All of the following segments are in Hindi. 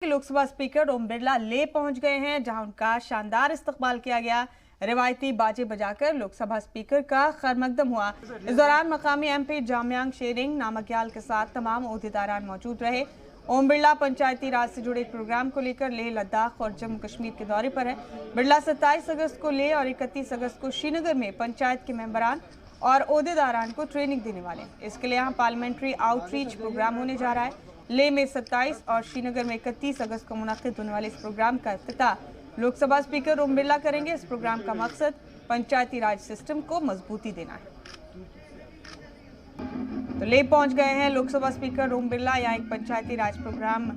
लोकसभा स्पीकर ओम बिरला ले पहुंच गए हैं, जहां उनका शानदार इस्तकबाल किया गया। रिवायती बाजे बजाकर लोकसभा स्पीकर का खैरमकदम हुआ। इस दौरान मकामी एमपी जामयांग शेरिंग नामग्याल के साथ तमाम ओहदेदारान मौजूद रहे। ओम बिरला पंचायती राज से जुड़े एक प्रोग्राम को लेकर लेह, लद्दाख और जम्मू कश्मीर के दौरे पर है। बिरला 27 अगस्त को लेह और 31 अगस्त को श्रीनगर में पंचायत के मेंबरान और ओहदेदारान को ट्रेनिंग देने वाले हैं। इसके लिए यहाँ पार्लियामेंट्री आउटरीच प्रोग्राम होने जा रहा है। लेह में 27 और श्रीनगर में 31 अगस्त को मुनक्किद होने वाले इस प्रोग्राम का इफ्तिताह लोकसभा स्पीकर ओम बिरला करेंगे। इस प्रोग्राम का मकसद पंचायती राज सिस्टम को मजबूती देना है। तो लेह पहुंच गए हैं लोकसभा स्पीकर ओम बिरला। यहाँ एक पंचायती राज प्रोग्राम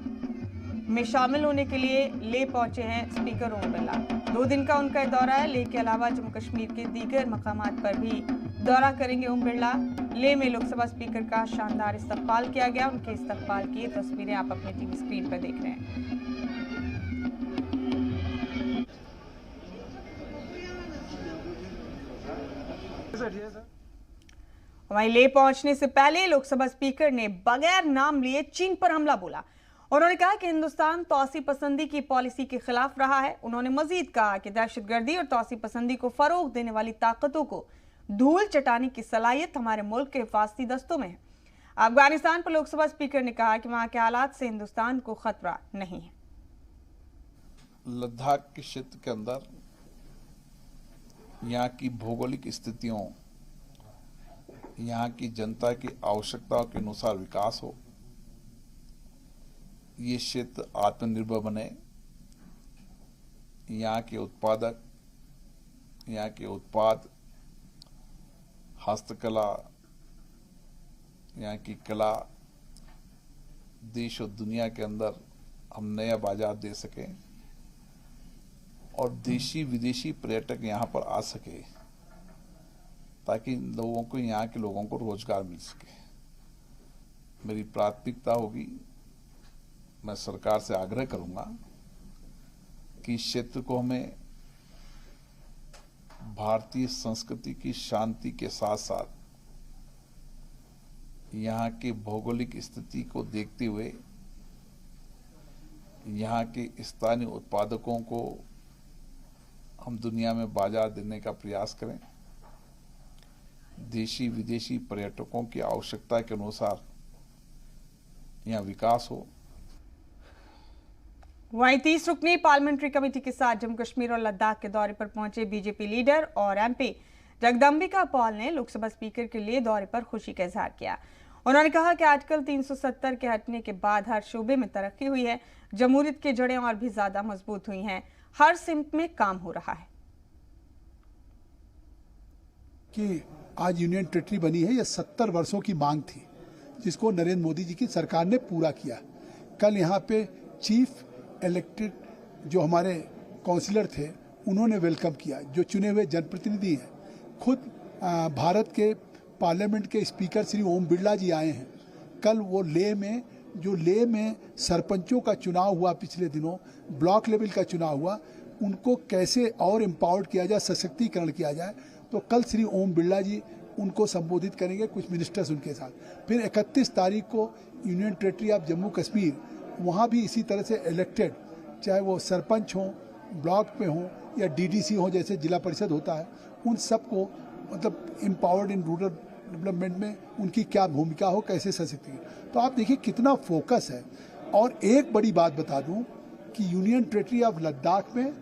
में शामिल होने के लिए लेह पहुंचे हैं स्पीकर ओम बिरला। 2 दिन का उनका दौरा है। लेह के अलावा जम्मू कश्मीर के दीगर मकामात पर भी दौरा करेंगे ओम बिरला। लेह में लोकसभा स्पीकर का शानदार इस्तकबाल किया गया। उनके इस्तकबाल की तस्वीरें आप अपने टीवी स्क्रीन पर देख रहे हैं। वहीं लेह पहुंचने से पहले लोकसभा स्पीकर ने बगैर नाम लिए चीन पर हमला बोला। उन्होंने कहा कि हिंदुस्तान तौसी पसंदी की पॉलिसी के खिलाफ रहा है। उन्होंने मजीद कहा कि दहशतगर्दी और तौसी पसंदी को फरोग देने वाली ताकतों को धूल चटाने की सलाहियत हमारे मुल्क के हिफाजती दस्तों में है। अफगानिस्तान पर लोकसभा स्पीकर ने कहा कि वहां के हालात से हिंदुस्तान को खतरा नहीं है। लद्दाख के क्षेत्र के अंदर यहाँ की भौगोलिक स्थितियों, यहाँ की जनता की आवश्यकताओं के अनुसार विकास हो, ये क्षेत्र आत्मनिर्भर बने, यहाँ के उत्पादक, यहाँ के उत्पाद, हस्तकला, यहाँ की कला देश और दुनिया के अंदर हम नया बाजार दे सकें और देशी विदेशी पर्यटक यहाँ पर आ सके, ताकि लोगों को, यहाँ के लोगों को रोजगार मिल सके। मेरी प्राथमिकता होगी, मैं सरकार से आग्रह करूंगा कि इस क्षेत्र को हमें भारतीय संस्कृति की शांति के साथ साथ यहाँ के भौगोलिक स्थिति को देखते हुए यहाँ के स्थानीय उत्पादकों को हम दुनिया में बाजार देने का प्रयास करें। देशी विदेशी पर्यटकों की आवश्यकता के अनुसार यहाँ विकास हो। वहीं 30 रुकनी पार्लियामेंट्री कमेटी के साथ जम्मू कश्मीर और लद्दाख के दौरे पर पहुंचे बीजेपी लीडर और एमपी जगदम्बिका पॉल ने लोकसभा स्पीकर के लिए दौरे पर खुशी का इजहार किया। उन्होंने कहा कि आजकल 370 के हटने के बाद हर शोबे में तरक्की हुई है, जमहूरियत की जड़ें और भी ज्यादा मजबूत हुई हैं, हर सिमत में काम हो रहा है। कि आज यूनियन टेरिटरी बनी है, यह 70 वर्षों की मांग थी, जिसको नरेंद्र मोदी जी की सरकार ने पूरा किया। कल यहाँ पे चीफ इलेक्टेड जो हमारे काउंसिलर थे, उन्होंने वेलकम किया। जो चुने हुए जनप्रतिनिधि हैं, खुद भारत के पार्लियामेंट के स्पीकर श्री ओम बिरला जी आए हैं। कल वो लेह में सरपंचों का चुनाव हुआ, पिछले दिनों ब्लॉक लेवल का चुनाव हुआ, उनको कैसे और एम्पावर्ड किया जाए, सशक्तिकरण किया जाए, तो कल श्री ओम बिरला जी उनको संबोधित करेंगे, कुछ मिनिस्टर्स उनके साथ। फिर 31 तारीख को union territory of Jammu Kashmir, वहाँ भी इसी तरह से इलेक्टेड, चाहे वो सरपंच हों, ब्लॉक पे हों या डीडीसी हो, जैसे जिला परिषद होता है, उन सबको मतलब एम्पावर्ड इन रूरल डेवलपमेंट में उनकी क्या भूमिका हो, कैसे सशक्तिकरण। तो आप देखिए कितना फोकस है। और एक बड़ी बात बता दूं कि यूनियन टेरिटरी ऑफ लद्दाख में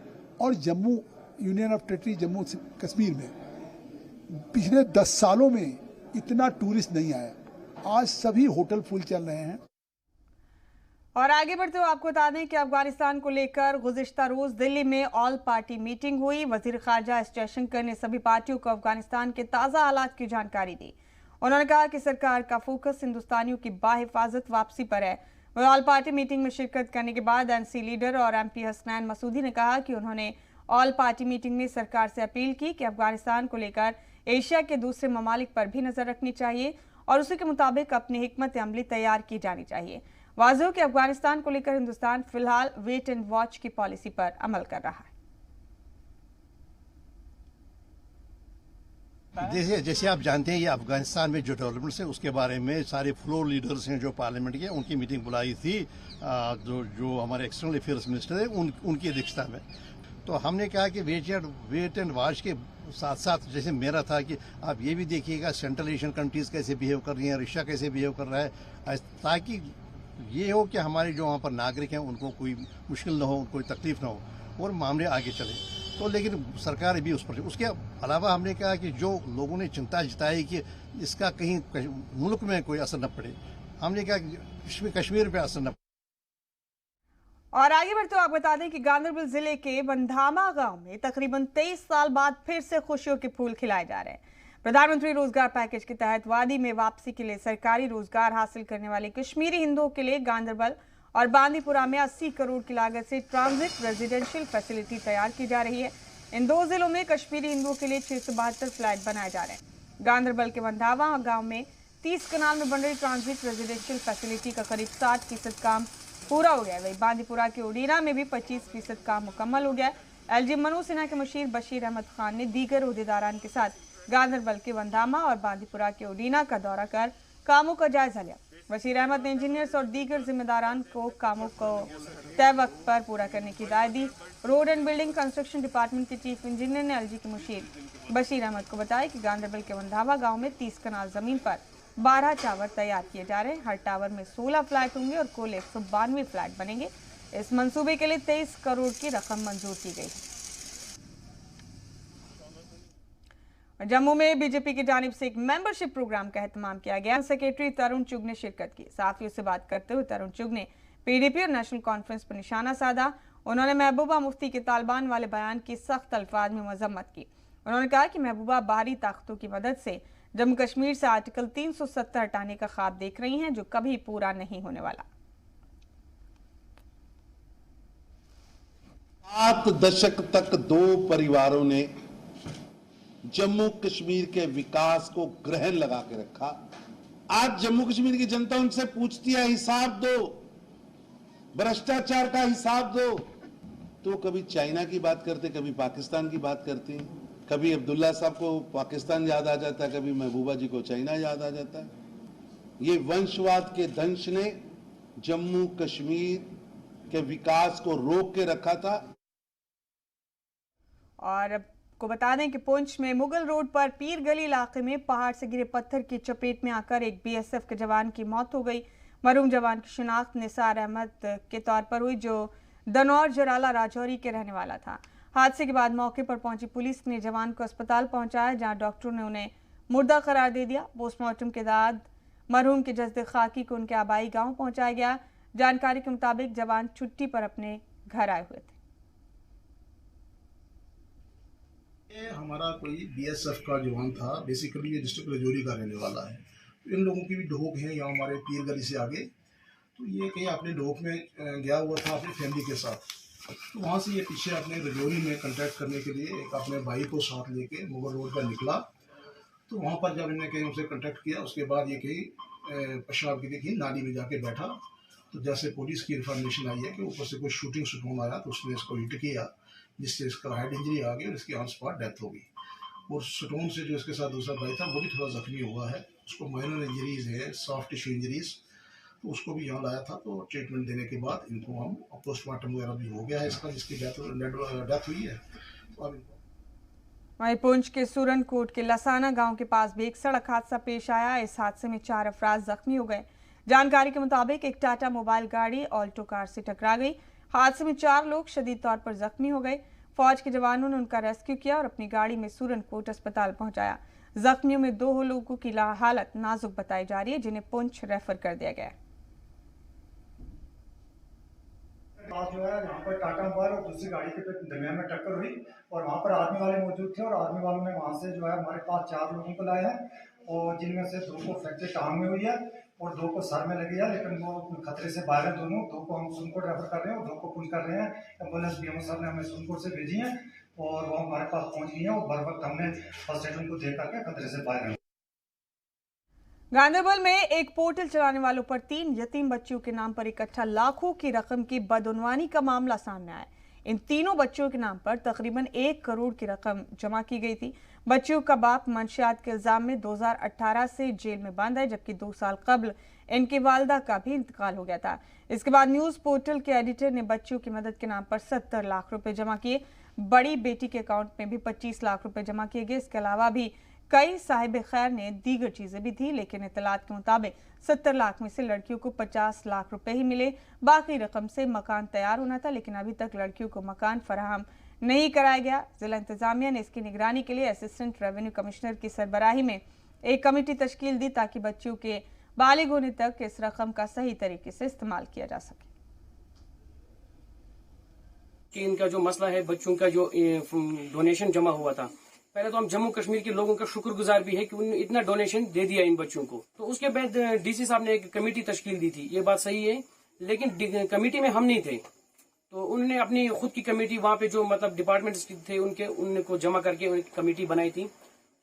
और union of territory Jammu Kashmir में पिछले 10 सालों में इतना टूरिस्ट नहीं आया। आज सभी होटल फुल चल रहे हैं। और आगे बढ़ते हुए आपको बता दें कि अफगानिस्तान को लेकर गुज़िश्ता रोज दिल्ली में ऑल पार्टी मीटिंग हुई। वजीर खारजा एस जयशंकर ने सभी पार्टियों को अफगानिस्तान के ताज़ा हालात की जानकारी दी। उन्होंने कहा कि सरकार का फोकस हिंदुस्तानियों की बाहिफाजत वापसी पर है। वह ऑल पार्टी मीटिंग में शिरकत करने के बाद एनसी लीडर और एमपी हसनैन मसूदी ने कहा कि उन्होंने ऑल पार्टी मीटिंग में सरकार से अपील की कि अफगानिस्तान को लेकर एशिया के दूसरे ममालिक पर भी नजर रखनी चाहिए और उसी के मुताबिक अपनी हिकमत अमली तैयार की जानी चाहिए। वाज़ेह हो कि अफगानिस्तान को लेकर हिंदुस्तान फिलहाल वेट एंड वॉच की पॉलिसी पर अमल कर रहा है। जैसे आप जानते हैं, ये अफगानिस्तान में जो डेवलपमेंट्स है उसके बारे में सारे फ्लोर लीडर्स हैं जो पार्लियामेंट के, उनकी मीटिंग बुलाई थी। जो हमारे एक्सटर्नल अफेयर्स मिनिस्टर है उनकी अध्यक्षता में। तो हमने कहा कि वेट एंड वॉच के साथ साथ जैसे मेरा था कि आप ये भी देखिएगा सेंट्रल एशियन कंट्रीज कैसे बिहेव कर रही हैं, रशिया कैसे बिहेव कर रहा है, ताकि ये हो कि हमारे जो वहाँ पर नागरिक हैं उनको कोई मुश्किल ना हो, कोई तकलीफ ना हो और मामले आगे चले। तो लेकिन सरकार भी उस पर, उसके अलावा हमने कहा कि जो लोगों ने चिंता जताई कि इसका कहीं मुल्क में कोई असर न पड़े, हमने कहा कि कश्मीर पे असर न पड़े। और आगे बढ़ते हुए आप बता दें कि गांधरबल जिले के बंधामा गांव में तकरीबन 23 साल बाद फिर से खुशियों के फूल खिलाए जा रहे हैं। प्रधानमंत्री रोजगार पैकेज के तहत वादी में वापसी के लिए सरकारी रोजगार हासिल करने वाले कश्मीरी हिंदुओं के लिए गांधरबल और बांदीपुरा में 80 करोड़ की लागत से ट्रांजिट रेजिडेंशियल फैसिलिटी तैयार की जा रही है। इन दो जिलों में कश्मीरी हिंदुओं के लिए 672 फ्लैट बनाए जा रहे हैं। गांधरबल के बंधावा गांव में 30 कनाल में बन रही ट्रांजिट रेजिडेंशियल फैसिलिटी का करीब 60% काम पूरा हो गया। वही बांदीपुरा के उडीना में भी 25% काम मुकम्मल हो गया। एलजी मनोज सिन्हा के मुशीर बशीर अहमद खान ने दीगर ओहदेदारान के साथ गांधरबल के बंधामा और बांदीपुरा के उडीना का दौरा कर कामों का जायजा लिया। बशीर अहमद ने इंजीनियर्स और दीगर जिम्मेदारान को कामों को तय वक्त पर पूरा करने की हिदायत दी। Road and building construction department के चीफ इंजीनियर ने एलजी के मुशीर बशीर अहमद को बताया कि गांधरबल के बंधावा गांव में 30 कनाल जमीन पर 12 टावर तैयार किए जा रहे हैं। हर टावर में 16 फ्लैट होंगे और कुल 192 फ्लैट बनेंगे। इस मंसूबे के लिए 23 करोड़ की रकम मंजूर की गई है। जम्मू में बीजेपी की जानिब से एक मेंबरशिप प्रोग्राम का एहतमाम किया गया। सेक्रेटरी तरुण चुग ने शिरकत की। सहाफियों से बात करते हुए तरुण चुग ने पीडीपी और नेशनल कॉन्फ्रेंस पर निशाना साधा। उन्होंने महबूबा मुफ्ती के तालिबान वाले बयान की सख्त अल्फाज में मजम्मत की। उन्होंने कहा कि महबूबा बाहरी ताकतों की मदद से जम्मू कश्मीर से आर्टिकल 370 हटाने का ख्वाब देख रही हैं, जो कभी पूरा नहीं होने वाला। 7 दशक तक 2 परिवारों ने जम्मू कश्मीर के विकास को ग्रहण लगा के रखा। आज जम्मू कश्मीर की जनता उनसे पूछती है हिसाब दो, भ्रष्टाचार का हिसाब दो। तो कभी चाइना की बात करते, कभी पाकिस्तान की बात करते हैं। कभी अब्दुल्ला साहब को पाकिस्तान याद आ जाता है, कभी महबूबा जी को चाइना याद आ जाता है। ये वंशवाद के दंश ने जम्मू कश्मीर के विकास को रोक के रखा था। और को बता दें कि पुंछ में मुगल रोड पर पीर गली इलाके में पहाड़ से गिरे पत्थर की चपेट में आकर एक बीएसएफ के जवान की मौत हो गई। मरहूम जवान की शिनाख्त निसार अहमद के तौर पर हुई, जो दनौर जराला राजौरी के रहने वाला था। हादसे के बाद मौके पर पहुंची पुलिस ने जवान को अस्पताल पहुंचाया, जहां डॉक्टरों ने उन्हें मुर्दा करार दे दिया। पोस्टमार्टम के बाद मरहूम के जस्द खाकी को उनके आबाई गांव पहुंचाया गया। जानकारी के मुताबिक जवान छुट्टी पर अपने घर आए हुए थे। ये हमारा कोई बीएसएफ का जवान था। बेसिकली ये डिस्ट्रिक्ट राजौरी का रहने वाला है। तो इन लोगों की भी ढोक है यहाँ हमारे पीर गली से आगे। तो ये कहीं अपने ढोक में गया हुआ था अपनी फैमिली के साथ। तो वहाँ से ये पीछे अपने राजौरी में कांटेक्ट करने के लिए एक अपने भाई को साथ लेके मुगल रोड पर निकला। तो वहाँ पर जब इन्हें कहीं उनसे कांटेक्ट किया, उसके बाद ये कहीं पेशाब की देखी नाली में जाके बैठा। तो जैसे पुलिस की इन्फॉर्मेशन आई है कि ऊपर से कोई शूटिंग सुकून आया, तो उसने इसको हिट किया, जिससे इसका हेड इंजरी आ गई और इसकी ऑन स्पॉट डेथ हो गई। और स्टोन से जो इसके साथ दूसरा भाई था वो भी थोड़ा जख्मी हुआ है। उसको माइनर इंजरीज है, सॉफ्ट टिश्यू इंजरीज। तो उसको भी यहाँ लाया था। तो ट्रीटमेंट देने के बाद इनको हम पोस्टमार्टम वगैरह भी हो गया है इसका, जिसकी डेथ हुई है। तो अब वहीं पुंछ के सूरनकोट के लसाना गांव के पास भी एक सड़क हादसा पेश आया। इस हादसे में 4 अफराद जख्मी हो गए। जानकारी के मुताबिक एक टाटा मोबाइल गाड़ी ऑल्टो कार से टकरा गई। हादसे में 4 लोग शदीद तौर पर जख्मी हो गए। फौज के जवानों ने उनका रेस्क्यू किया और अपनी गाड़ी में सूरनकोट अस्पताल पहुंचाया। जख्मियों में 2 लोगों की हालत नाजुक बताई जा रही है, जिन्हें पुंछ रेफर कर दिया गया। आज जो है यहाँ पर टाटा मोबाइल और दूसरी गाड़ी के दरमियान में टक्कर हुई और वहाँ पर आर्मी वाले मौजूद थे। और आर्मी वालों ने वहाँ से जो है हमारे पास 4 लोगों को लाए हैं, और जिनमें से 2 को फ्रैक्चर टांग में हुई है और 2 को सर में लगी है, लेकिन वो खतरे से बाहर है दोनों। 2 को हम सूरनकोट रेफर कर रहे हैं और 2 को पुंछ कर रहे हैं। एम्बुलेंस बीएमओ साहब ने हमें सूरनकोट से भेजी है और वो हमारे पास पहुँच गई है और बर वक्त हमने फर्स्ट एड उनको दे करके खतरे से बाहर है। गांधरबल में एक पोर्टल चलाने वालों पर 3 यतीम बच्चियों के नाम पर इकट्ठा लाखों की रकम की बदउनवानी का मामला सामने आया। इन तीनों बच्चों के नाम पर तकरीबन 1 करोड़ की रकम जमा की गई थी। बच्चियों का बाप मंशियात के इल्जाम में 2018 से जेल में बंद है, जबकि 2 साल कबल इनकी वालदा का भी इंतकाल हो गया था। इसके बाद न्यूज पोर्टल के एडिटर ने बच्चियों की मदद के नाम पर 70 लाख रुपए जमा किए। बड़ी बेटी के अकाउंट में भी 25 लाख रुपए जमा किए गए। इसके अलावा भी कई साहिब खैर ने दीगर चीजें भी दी, लेकिन इत्तलात के मुताबिक 70 लाख में से लड़कियों को 50 लाख रुपए ही मिले। बाकी रकम से मकान तैयार होना था, लेकिन अभी तक लड़कियों को मकान फराहम नहीं कराया गया। जिला इंतजामिया ने इसकी निगरानी के लिए असिस्टेंट रेवेन्यू कमिश्नर की सरबराही में एक कमेटी तश्कील दी, ताकि बच्चियों के बालिग होने तक इस रकम का सही तरीके से इस्तेमाल किया जा सके। कि इनका जो मसला है, बच्चों का जो डोनेशन जमा हुआ था, पहले तो हम जम्मू कश्मीर के लोगों का शुक्रगुजार भी है कि उन्होंने इतना डोनेशन दे दिया इन बच्चों को। तो उसके बाद डीसी साहब ने एक कमेटी तश्कील दी थी, ये बात सही है, लेकिन कमेटी में हम नहीं थे, तो उन्होंने अपनी खुद की कमेटी वहां पे जो मतलब डिपार्टमेंट थे उनको जमा करके उनकी कमेटी बनाई थी।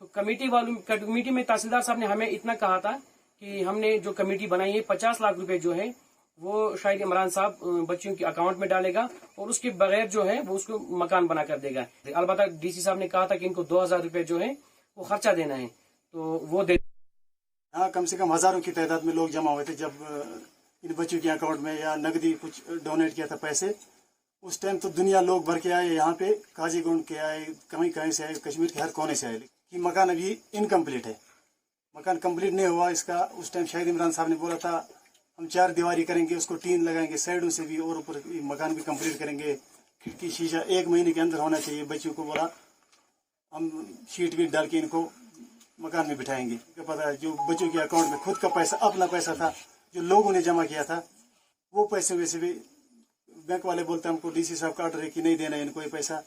तो कमेटी में तहसीलदार साहब ने हमें इतना कहा था कि हमने जो कमेटी बनाई है 50 लाख रुपए जो है वो शायद इमरान साहब बच्चियों के अकाउंट में डालेगा और उसके बगैर जो है वो उसको मकान बना कर देगा। अलबत्ता डीसी साहब ने कहा था कि इनको 2000 रुपए जो है वो खर्चा देना है, तो वो दे। हाँ, कम से कम हजारों की तादाद में लोग जमा हुए थे जब इन बच्चों के अकाउंट में या नकदी कुछ डोनेट किया था पैसे। उस टाइम तो दुनिया लोग भर के आए, यहाँ पे काजीगुंड के आए, कहीं से आए, कश्मीर के हर कोने से आए। कि मकान अभी इनकम्प्लीट है, मकान कंप्लीट नहीं हुआ इसका। उस टाइम शायद इमरान साहब ने बोला था हम 4 दीवारी करेंगे, उसको टीन लगाएंगे साइडों से भी और ऊपर मकान भी कंप्लीट करेंगे। खिड़की शीशा 1 महीने के अंदर होना चाहिए। बच्चों को बोला हम शीट भी डाल के इनको मकान में बिठाएंगे। क्या पता है जो बच्चों के अकाउंट में खुद का पैसा, अपना पैसा था जो लोगों ने जमा किया था, वो पैसे वैसे भी बैंक वाले बोलते हैं हमको डीसी साहब का ऑर्डर है कि नहीं देना इनको ये पैसा।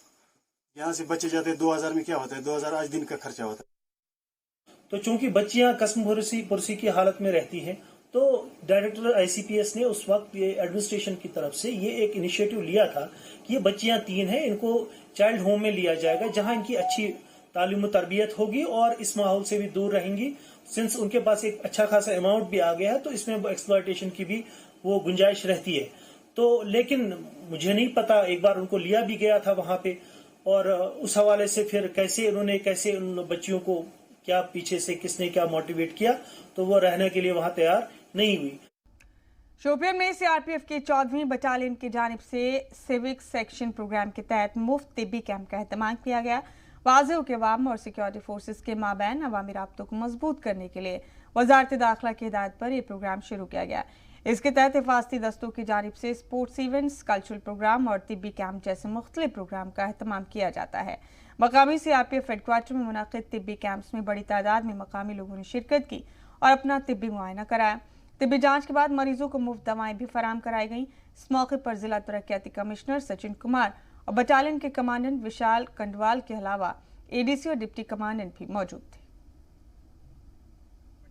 यहाँ से बच्चे जाते 2000 में क्या होता है, 2000 आज दिन का खर्चा होता है। तो चूंकि बच्चियां कसम पुरसी की हालत में रहती हैं, तो डायरेक्टर आईसीपीएस ने उस वक्त ये एडमिनिस्ट्रेशन की तरफ से ये एक इनिशिएटिव लिया था कि ये बच्चियां 3 हैं, इनको चाइल्ड होम में लिया जाएगा जहां इनकी अच्छी तालीम और तरबियत होगी और इस माहौल से भी दूर रहेंगी। सिंस उनके पास एक अच्छा खासा अमाउंट भी आ गया है, तो इसमें एक्सप्लॉयटेशन की भी वो गुंजाइश रहती है। तो लेकिन मुझे नहीं पता, एक बार उनको लिया भी गया था वहां पे, और उस हवाले से फिर कैसे उन बच्चियों को क्या पीछे से किसने क्या मोटिवेट किया, तो वो रहने के लिए वहां तैयार नहीं हुई। शोपियान में सीआरपीएफ की 14वीं बटालियन की जानिब से सिविक सेक्शन प्रोग्राम के तहत मुफ्त तिब्बी कैंप का एहतमाम किया गया। वाज़ेह के अवाम और सिक्योरिटी फोर्सेस के माबैन अवामी राब्तों को मजबूत करने के लिए वजारत दाखिला की हिदायत पर यह प्रोग्राम शुरू किया गया। इसके तहत हिफाजती दस्तों की जानिब से स्पोर्ट्स इवेंट्स, कल्चरल प्रोग्राम और तिब्बी कैंप जैसे मुख्तलिफ प्रोग्राम का एहतमाम किया जाता है। मकामी सीआरपीएफ हेडक्वार्टर में मुनाकिद तिब्बी कैंप्स में बड़ी तादाद में मकामी लोगों ने शिरकत की और अपना तिब्बी मुआयना कराया। तिब्बी जांच के बाद मरीजों को मुफ्त दवाएं भी फराहम कराई गईं। इस मौके पर जिला तरक्याती कमिश्नर सचिन कुमार और बटालियन के कमांडेंट विशाल कंडवाल के अलावा एडीसी और डिप्टी कमांडेंट भी मौजूद थे।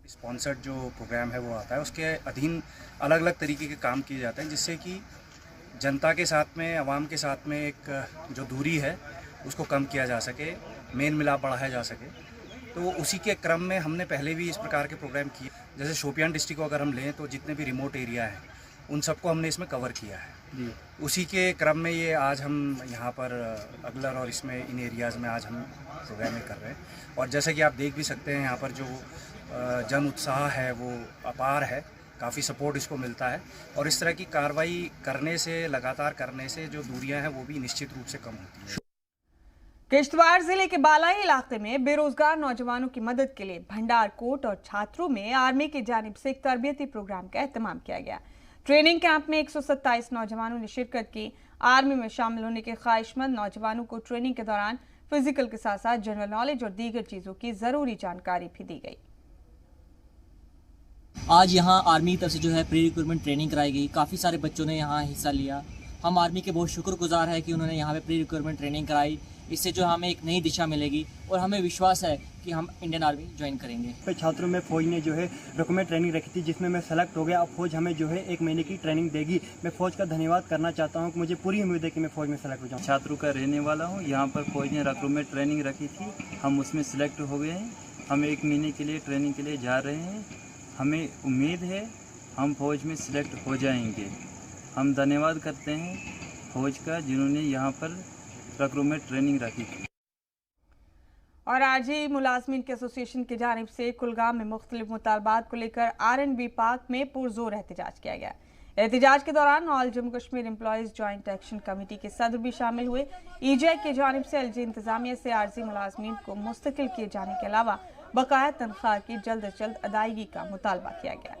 स्पॉन्सर्ड जो प्रोग्राम है वो आता है, उसके अधीन अलग अलग तरीके के काम किए जाते हैं जिससे कि जनता के साथ में, आवाम के साथ में एक जो दूरी है उसको कम किया जा सके, मेल मिलाप बढ़ाया जा सके। तो उसी के क्रम में हमने पहले भी इस प्रकार के प्रोग्राम किए। जैसे शोपियान डिस्ट्रिक्ट को अगर हम लें तो जितने भी रिमोट एरिया हैं उन सबको हमने इसमें कवर किया है जी। उसी के क्रम में ये आज हम यहाँ पर अगलर और इसमें इन एरियाज़ में आज हम प्रोग्रामिंग कर रहे हैं। और जैसे कि आप देख भी सकते हैं यहाँ पर जो जन उत्साह है वो अपार है, काफ़ी सपोर्ट इसको मिलता है। और इस तरह की कार्रवाई करने से, लगातार करने से जो दूरियाँ हैं वो भी निश्चित रूप से कम होती हैं। किश्तवाड़ जिले के बालाई इलाके में बेरोजगार नौजवानों की मदद के लिए भंडारकोट और छात्रों में आर्मी की जानिब से एक तरबियती प्रोग्राम का एहतमाम किया गया। ट्रेनिंग कैंप में 127 नौजवानों ने शिरकत की। आर्मी में शामिल होने के ख्वाहिशमंद नौजवानों को ट्रेनिंग के दौरान फिजिकल के साथ साथ जनरल नॉलेज और दीगर चीजों की जरूरी जानकारी भी दी गई। आज यहाँ आर्मी की तरफ से जो है प्री रिक्रूटमेंट ट्रेनिंग कराई गई। काफ़ी सारे बच्चों ने यहाँ हिस्सा लिया। हम आर्मी के बहुत शुक्रगुजार है कि उन्होंने यहाँ पे प्री रिक्रूटमेंट ट्रेनिंग कराई। इससे जो हमें एक नई दिशा मिलेगी और हमें विश्वास है कि हम इंडियन आर्मी ज्वाइन करेंगे। छात्रों में फ़ौज ने जो है रिक्रूटमेंट ट्रेनिंग रखी थी जिसमें मैं सेलेक्ट हो गया। अब फ़ौज हमें जो है 1 महीने की ट्रेनिंग देगी। मैं फ़ौज का धन्यवाद करना चाहता हूँ। मुझे पूरी उम्मीद है कि मैं फ़ौज में सेलेक्ट हो जाऊँ। छात्रों का रहने वाला हूँ। यहाँ पर फ़ौज ने रिक्रूटमेंट ट्रेनिंग रखी थी, हम उसमें सिलेक्ट हो गए हैं। हम 1 महीने के लिए ट्रेनिंग के लिए जा रहे हैं। हमें उम्मीद है हम फ़ौज में सिलेक्ट हो जाएंगे। हम धन्यवाद करते हैं फ़ौज का जिन्होंने यहाँ पर रिक्रूटमेंट ट्रेनिंग रखी थी। और आरजी मुलाजमीन के एसोसिएशन की जानिब से कुलगाम में मुख्तलिफ मुतालबात को लेकर RNB पार्क में पुरजोर एहतजाज किया गया। एहतजाज के दौरान all Jammu Kashmir employees joint action committee के सदर भी शामिल हुए। EJ की जानिब से LG इंतजामिया से आरजी मुलाजमीन को मुस्तकिल किए जाने के अलावा बकाया तनख्वाह की जल्द अज जल्द अदायगी का मुतालबा किया गया।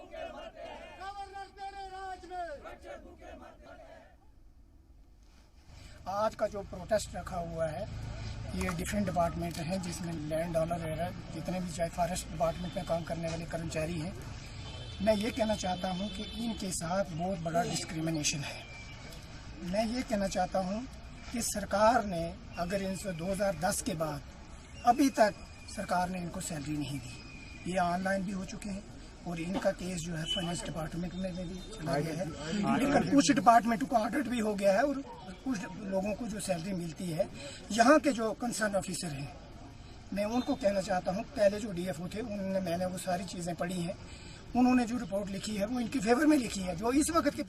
आज का जो प्रोटेस्ट रखा हुआ है ये डिफरेंट डिपार्टमेंट हैं, जिसमें लैंड ऑनर वगैरह जितने भी चाहे फॉरेस्ट डिपार्टमेंट में काम करने वाले कर्मचारी हैं। मैं ये कहना चाहता हूँ कि इनके साथ बहुत बड़ा डिस्क्रिमिनेशन है। मैं ये कहना चाहता हूँ कि सरकार ने अगर इनसे 2010 के बाद अभी तक सरकार ने इनको सैलरी नहीं दी। ये ऑनलाइन भी हो चुके हैं और इनका केस जो है फाइनेंस डिपार्टमेंट में भी चला गया है। कुछ डिपार्टमेंट को ऑडिट भी हो गया है और कुछ लोगों को जो सैलरी मिलती है, यहाँ के जो कंसर्न ऑफिसर हैं, मैं उनको कहना चाहता हूँ, पहले जो DFO थे मैंने वो सारी चीज़ें पढ़ी हैं। उन्होंने जो रिपोर्ट लिखी है वो इनकी फेवर में लिखी है। जो इस वक्त के